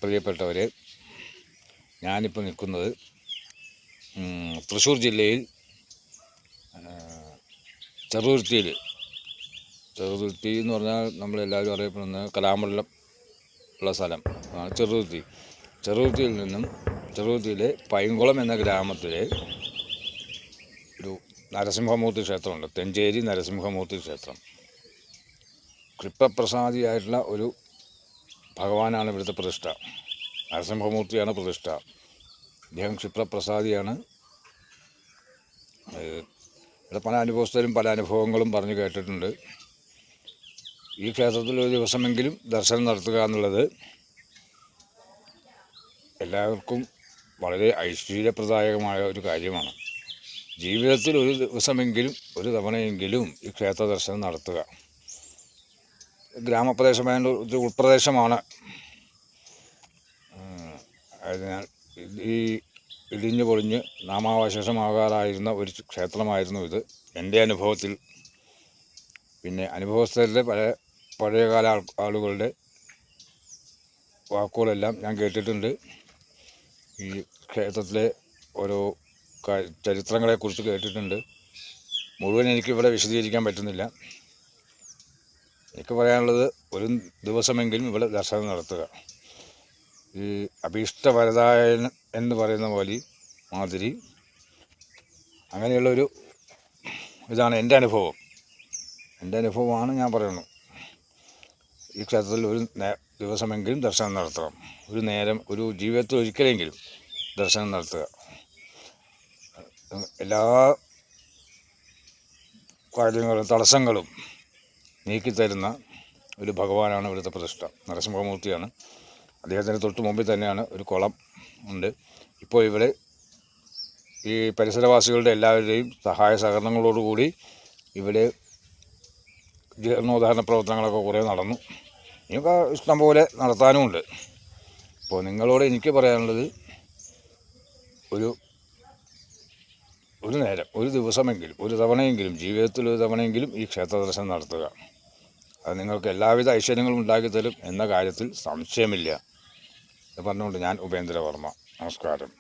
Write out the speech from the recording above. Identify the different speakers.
Speaker 1: പ്രിയപ്പെട്ടവരെ, ഞാനിപ്പോൾ നിൽക്കുന്നത് തൃശ്ശൂർ ജില്ലയിൽ ചെറുതുരുത്തിയിൽ. ചെറുതുരുത്തി എന്ന് പറഞ്ഞാൽ നമ്മളെല്ലാവരും അറിയപ്പെടുന്ന കലാമണ്ഡലം ഉള്ള സ്ഥലം ചെറുതുരുത്തി. ചെറുതുരുത്തിയിൽ നിന്നും ചെറുതുരുത്തിയിലെ പൈങ്കുളം എന്ന ഗ്രാമത്തിലെ ഒരു നരസിംഹമൂർത്തി ക്ഷേത്രമുണ്ട്. തെഞ്ചേരി നരസിംഹമൂർത്തി ക്ഷേത്രം. കൃപപ്രസാദിയായിട്ടുള്ള ഒരു ഭഗവാനാണ് ഇവിടുത്തെ പ്രതിഷ്ഠ. നരസിംഹമൂർത്തിയാണ് പ്രതിഷ്ഠ. അദ്ദേഹം ക്ഷിപ്രപ്രസാദിയാണ്. ഇവിടെ പല അനുഭവസ്ഥരും പല അനുഭവങ്ങളും പറഞ്ഞു കേട്ടിട്ടുണ്ട്. ഈ ക്ഷേത്രത്തിൽ ഒരു ദിവസമെങ്കിലും ദർശനം നടത്തുക എന്നുള്ളത് എല്ലാവർക്കും വളരെ ഐശ്വര്യപ്രദായകമായ ഒരു കാര്യമാണ്. ജീവിതത്തിൽ ഒരു ദിവസമെങ്കിലും ഒരു തവണയെങ്കിലും ഈ ക്ഷേത്ര ദർശനം നടത്തുക. ഗ്രാമപ്രദേശമായ ഒരു ഉൾപ്രദേശമാണ്. അതിനാൽ ഈ ഇടിഞ്ഞു പൊളിഞ്ഞ് നാമാവശേഷമാകാറായിരുന്ന ഒരു ക്ഷേത്രമായിരുന്നു ഇത്, എൻ്റെ അനുഭവത്തിൽ. പിന്നെ അനുഭവസ്ഥരുടെ പഴയകാല ആളുകളുടെ വാക്കുകളെല്ലാം ഞാൻ കേട്ടിട്ടുണ്ട്. ഈ ക്ഷേത്രത്തിലെ ഓരോ ചരിത്രങ്ങളെക്കുറിച്ച് കേട്ടിട്ടുണ്ട്. മുഴുവൻ എനിക്കിവിടെ വിശദീകരിക്കാൻ പറ്റുന്നില്ല. എനിക്ക് പറയാനുള്ളത്, ഒരു ദിവസമെങ്കിലും ഇവിടെ ദർശനം നടത്തുക. ഈ അഭീഷ്ടവരദായൻ എന്ന് പറയുന്ന പോലെ മാതിരി അങ്ങനെയുള്ളൊരു ഇതാണ് എൻ്റെ അനുഭവം. എൻ്റെ അനുഭവമാണ് ഞാൻ പറയുന്നത്. ഈ ക്ഷേത്രത്തിൽ ഒരു ദിവസമെങ്കിലും ദർശനം നടത്തണം. ഒരു നേരം, ഒരു ജീവിതത്തിൽ ഒരിക്കലെങ്കിലും ദർശനം നടത്തുക. എല്ലാ കാര്യങ്ങളും തടസ്സങ്ങളും നീക്കിത്തരുന്ന ഒരു ഭഗവാനാണ് ഇവിടുത്തെ പ്രതിഷ്ഠ. നരസിംഹമൂർത്തിയാണ്. അദ്ദേഹത്തിന് തൊട്ട് മുമ്പിൽ തന്നെയാണ് ഒരു കുളം ഉണ്ട്. ഇപ്പോൾ ഇവിടെ ഈ പരിസരവാസികളുടെ എല്ലാവരുടെയും സഹായ സഹകരണങ്ങളോടുകൂടി ഇവിടെ ജീർണോദ്ധാരണ പ്രവർത്തനങ്ങളൊക്കെ കുറേ നടന്നു. ഇനിയൊക്കെ ഇഷ്ടംപോലെ നടത്താനുമുണ്ട്. അപ്പോൾ നിങ്ങളോട് എനിക്ക് പറയാനുള്ളത്, ഒരു നേരം, ഒരു ദിവസമെങ്കിലും, ഒരു തവണയെങ്കിലും, ജീവിതത്തിൽ ഒരു തവണയെങ്കിലും ഈ ക്ഷേത്ര ദർശനം നടത്തുക. അത് നിങ്ങൾക്ക് എല്ലാവിധ ഐശ്വര്യങ്ങളും ഉണ്ടാക്കിത്തരും എന്ന കാര്യത്തിൽ സംശയമില്ല. പറഞ്ഞുകൊണ്ട് ഞാൻ ഉപേന്ദ്രവർമ്മ. നമസ്കാരം.